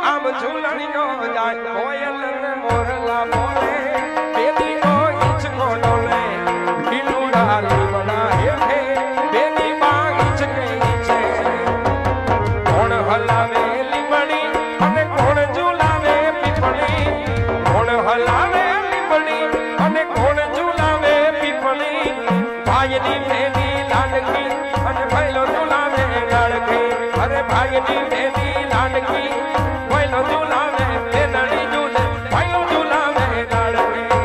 આમ ઝૂલણી નો જાય કોયલ ને મોરલા બોલે બેદી નો હિંચકો ડોલે લીલુડા લીમડા હેઠે બેદી માં હિંચકે હિંચે કોણ હલાવે લીમડી અને કોણ ઝૂલાવે પીપળી કોણ હલાવે લીમડી અને કોણ ઝૂલાવે પીપળી ભાઈની બેદી લાડકી અને ભાઈલો ઝૂલાવે લાડકી અરે ભાઈની બેદી લાડકી ભાઈલો ઝૂલાવે બેનડી ઝૂલે ભાઈલો ઝૂલાવે લાડકી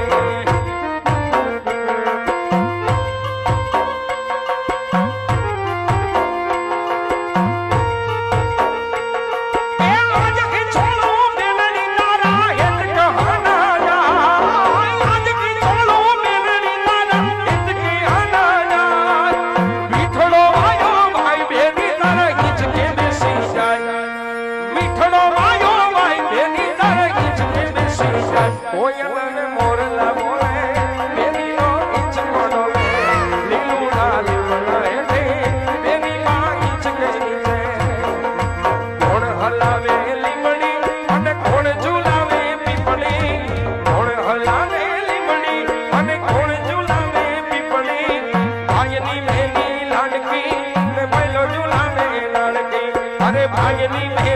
ભાગની